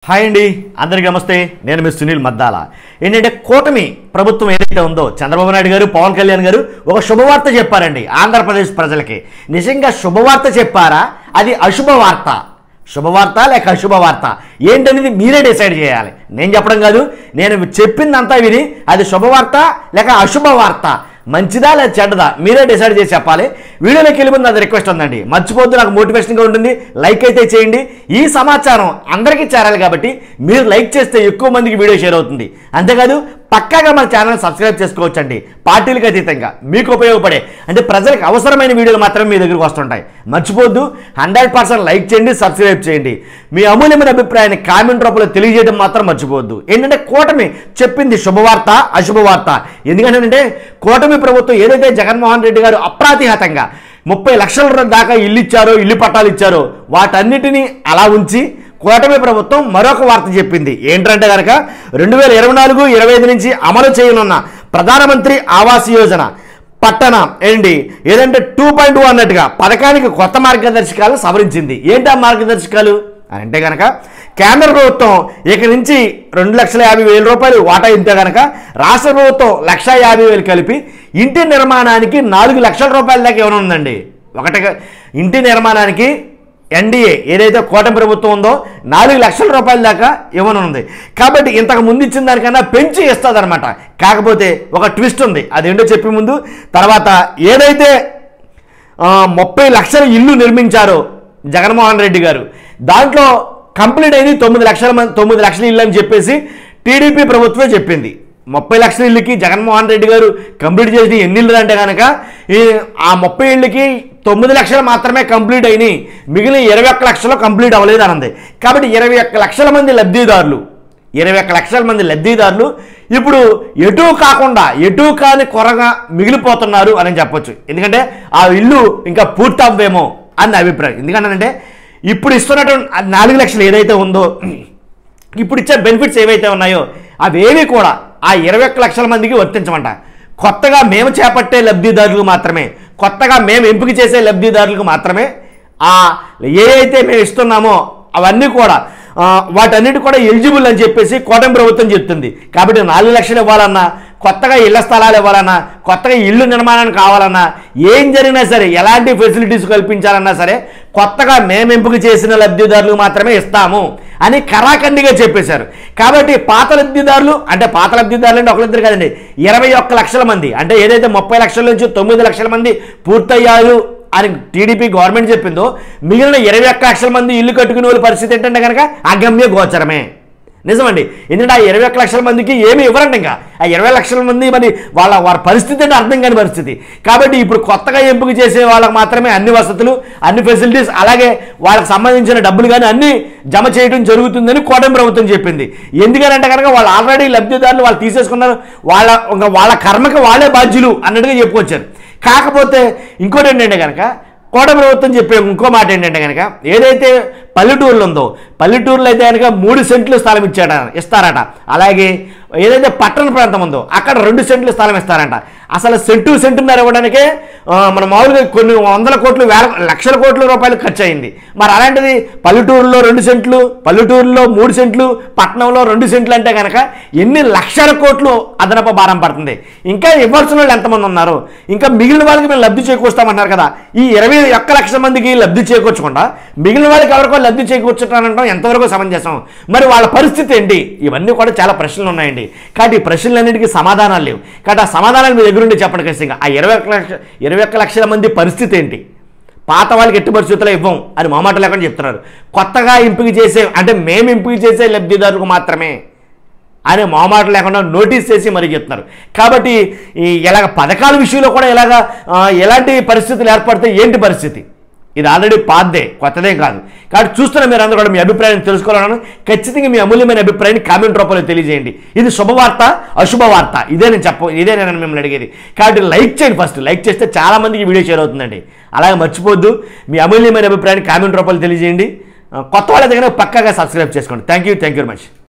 Hi అండి, అందరికీ నమస్తే. నేను మీ సునీల్ మద్దాల. ఏంటంటే కూటమి ప్రభుత్వం ఏదైతే ఉందో చంద్రబాబు నాయుడు గారు, పవన్ కళ్యాణ్ గారు ఒక శుభవార్త చెప్పారండి ఆంధ్రప్రదేశ్ ప్రజలకి. నిజంగా శుభవార్త చెప్పారా, అది అశుభవార్త? శుభవార్త లేక అశుభవార్త ఏంటనేది మీరే డిసైడ్ చేయాలి. నేను చెప్పడం కాదు, నేను చెప్పిందంతా విని అది శుభవార్త లేక అశుభవార్త, మంచిదా లేదా చెడ్డదా మీరే డిసైడ్ చేసి చెప్పాలి. వీడియోలోకి వెళ్ళి ముందు అది రిక్వెస్ట్ ఉందండి, మర్చిపోద్దు, నాకు మోటివేషన్గా ఉంటుంది. లైక్ అయితే చేయండి. ఈ సమాచారం అందరికీ చేరాలి కాబట్టి మీరు లైక్ చేస్తే ఎక్కువ మందికి వీడియో షేర్ అవుతుంది. అంతేకాదు పక్కాగా మన ఛానల్ సబ్స్క్రైబ్ చేసుకోవచ్చండి. పార్టీలకు అతీతంగా మీకు ఉపయోగపడే, అంటే ప్రజలకు అవసరమైన వీడియోలు మాత్రమే మీ దగ్గరకు వస్తుంటాయి. మర్చిపోద్దు, 100% లైక్ చేయండి, సబ్స్క్రైబ్ చేయండి. మీ అమూల్యమైన అభిప్రాయాన్ని కామెంట్ రూపంలో తెలియజేయడం మాత్రం మర్చిపోవద్దు. ఏంటంటే కూటమి చెప్పింది శుభవార్త అశుభవార్త. ఎందుకంటే కూటమి ప్రభుత్వం ఏదైతే జగన్మోహన్ రెడ్డి గారు అప్రాతిహతంగా 30 లక్షల దాకా ఇల్లు ఇచ్చారో, ఇల్లు పట్టాలు ఇచ్చారో, వాటన్నిటినీ అలా ఉంచి కూటమి ప్రభుత్వం మరొక వార్త చెప్పింది. ఏంటంటే కనుక 2024-25 నుంచి అమలు చేయనున్న ప్రధానమంత్రి ఆవాస్ యోజన పట్టణ ఏదంటే 2.2 అన్నట్టుగా పథకానికి కొత్త మార్గదర్శకాలు సవరించింది. ఏంటి ఆ మార్గదర్శకాలు అని అంటే కనుక కేంద్ర ప్రభుత్వం ఇక నుంచి 2,50,000 రూపాయలు వాటా ఇంతే కనుక రాష్ట్ర ప్రభుత్వం 1,50,000 కలిపి ఇంటి నిర్మాణానికి 4 లక్షల రూపాయల దాకా ఇవ్వనుందండి. ఒకటిగా ఇంటి నిర్మాణానికి ఎన్డీఏ ఏదైతే కూటమి ప్రభుత్వం ఉందో 4 లక్షల రూపాయల దాకా ఇవ్వనుంది. కాబట్టి ఇంతకు ముందు ఇచ్చిన దానికన్నా పెంచి ఇస్తుంది అనమాట. కాకపోతే ఒక ట్విస్ట్ ఉంది, అదేంటో చెప్పే ముందు తర్వాత ఏదైతే 30 లక్షల ఇల్లు నిర్మించారో జగన్మోహన్ రెడ్డి గారు, దాంట్లో కంప్లీట్ అయింది 9 లక్షల ఇల్లు అని చెప్పేసి టీడీపీ ప్రభుత్వమే చెప్పింది. 30 లక్షల ఇళ్ళకి జగన్మోహన్ రెడ్డి గారు కంప్లీట్ చేసి ఎన్ని ఇళ్ళు అంటే కనుక ఆ 30 ఇళ్ళకి 9 లక్షలు మాత్రమే కంప్లీట్ అయినాయి, మిగిలిన 21 లక్షలు కంప్లీట్ అవ్వలేదు అన్నది. కాబట్టి 21 లక్షల మంది లబ్ధిదారులు, 21 లక్షల మంది లబ్ధిదారులు ఇప్పుడు ఎటు కాకుండా ఎటు కాని కొరగా మిగిలిపోతున్నారు అని చెప్పొచ్చు. ఎందుకంటే ఆ ఇల్లు ఇంకా పూర్తి అవ్వేమో అని అభిప్రాయం. ఎందుకంటే ఇప్పుడు ఇస్తున్నటువంటి 4 లక్షలు ఏదైతే ఉందో, ఇప్పుడు ఇచ్చే బెనిఫిట్స్ ఏవైతే ఉన్నాయో అవేవి కూడా ఆ 21 లక్షల మందికి వర్తించమంట. కొత్తగా మేము చేపట్టే లబ్ధిదారులకు మాత్రమే, కొత్తగా మేము ఎంపిక చేసే లబ్ధిదారులకు మాత్రమే ఏ అయితే మేము ఇస్తున్నామో అవన్నీ కూడా వాటన్నిటి కూడా ఎలిజిబుల్ అని చెప్పేసి కూటమి ప్రభుత్వం చెప్తుంది. కాబట్టి 4 లక్షలు ఇవ్వాలన్నా, కొత్తగా ఇళ్ల స్థలాలు ఇవ్వాలన్నా, కొత్తగా ఇల్లు నిర్మాణానికి కావాలన్నా, ఏం జరిగినా సరే, ఎలాంటి ఫెసిలిటీస్ కల్పించాలన్నా సరే కొత్తగా మేము ఎంపిక చేసిన లబ్ధిదారులకు మాత్రమే ఇస్తాము అని కరాఖండిగా చెప్పేశారు. కాబట్టి పాత లబ్ధిదారులు అంటే ఒకరిద్దరు కాదండి, 21 లక్షల మంది, అంటే ఏదైతే 30 లక్షల నుంచి 9 లక్షల మంది పూర్తయ్యారు అని టీడీపీ గవర్నమెంట్ చెప్పిందో, మిగిలిన 21 లక్షల మంది ఇల్లు కట్టుకునే వాళ్ళ పరిస్థితి ఏంటంటే కనుక అగమ్య గోచరమే. నిజమండి. ఎందుకంటే ఆ 21 లక్షల మందికి ఏమి ఇవ్వరండి. ఇంకా ఆ 20 లక్షల మంది మరి వారి పరిస్థితి అంటే అర్థం కాని పరిస్థితి. కాబట్టి ఇప్పుడు కొత్తగా ఎంపిక చేసే వాళ్ళకి మాత్రమే అన్ని వసతులు, అన్ని ఫెసిలిటీస్, అలాగే వాళ్ళకి సంబంధించిన డబ్బులు కానీ అన్నీ జమ చేయడం జరుగుతుందని కూటమి ప్రభుత్వం చెప్పింది. ఎందుకనంటే కనుక వాళ్ళు ఆల్రెడీ లబ్ధిదారులు వాళ్ళు తీసేసుకున్నారు, వాళ్ళ కర్మకి వాళ్ళే బాధ్యులు అన్నట్టుగా చెప్పుకొచ్చారు. కాకపోతే ఇంకోటి ఏంటంటే కనుక కూటమి ప్రభుత్వం చెప్పే ఇంకో మాట ఏంటంటే కనుక ఏదైతే పల్లెటూరులో ఉందో, పల్లెటూరులో అయితే కనుక 3 సెంట్లు స్థలం ఇస్తారట. అలాగే ఏదైతే పట్టణ ప్రాంతం ఉందో అక్కడ 2 సెంట్లు స్థలం ఇస్తారంట. అసలు సెంటున్నర ఇవ్వడానికే మన మామూలుగా కొన్ని 100 కోట్లు, లక్షల కోట్ల రూపాయలు ఖర్చు అయింది. మరి అలాంటిది పల్లెటూరులో 2 సెంట్లు, పల్లెటూరులో 3 సెంట్లు, పట్టణంలో 2 సెంట్లు అంటే కనుక ఎన్ని లక్షల కోట్లు అదనపు భారం పడుతుంది. ఇంకా ఇవ్వాల్సిన వాళ్ళు ఎంతమంది ఉన్నారు? ఇంకా మిగిలిన వాళ్ళకి మేము లబ్ధి చేకూరుస్తామన్నారు కదా. ఈ 21 లక్షల మందికి లబ్ధి చేకూర్చకుండా మిగిలిన వాళ్ళకి ఎవరికో లబ్ధి చేకూర్చడానంటాం ఎంతవరకు సమంజసం? మరి వాళ్ళ పరిస్థితి ఏంటి? ఇవన్నీ కూడా చాలా ప్రశ్నలు ఉన్నాయండి. కాబట్టి ఈ ప్రశ్నలన్నిటికీ సమాధానాలు లేవు. కాబట్టి ఆ సమాధానాలు మీ దగ్గర ఉండి చెప్పండి ఖచ్చితంగా. ఆ 21 లక్షల మంది పరిస్థితి ఏంటి? పాత వాళ్ళకి ఎట్టి పరిస్థితుల్లో ఇవ్వం అని మామాట లేకుండా చెప్తున్నారు. కొత్తగా ఎంపిక చేసే, అంటే మేము ఎంపిక చేసే లబ్ధిదారులకు మాత్రమే అని మామాట లేకుండా నోటీస్ చేసి మరీ చెప్తున్నారు. కాబట్టి ఇలాగ పథకాల విషయంలో కూడా ఎలాంటి పరిస్థితులు ఏర్పడితే ఏంటి పరిస్థితి? ఇది ఆల్రెడీ పాతదే, కొత్తదే కాదు. కాబట్టి చూస్తున్న మీరు అందరూ కూడా మీ అభిప్రాయాన్ని తెలుసుకోవాలను. ఖచ్చితంగా మీ అమూల్యమైన అభిప్రాయాన్ని కామెంట్ రూపంలో తెలియజేయండి. ఇది శుభవార్త అశుభవార్త ఇదే నేను మిమ్మల్ని అడిగేది. కాబట్టి లైక్ చేయండి. ఫస్ట్ లైక్ చేస్తే చాలా మందికి వీడియో షేర్ అవుతుందండి. అలాగే మర్చిపోద్దు, మీ అమూల్యమైన అభిప్రాయాన్ని కామెంట్ రూపంలో తెలియజేయండి. కొత్త వాళ్ళ దగ్గర పక్కాగా సబ్స్క్రైబ్ చేసుకోండి. Thank you very much.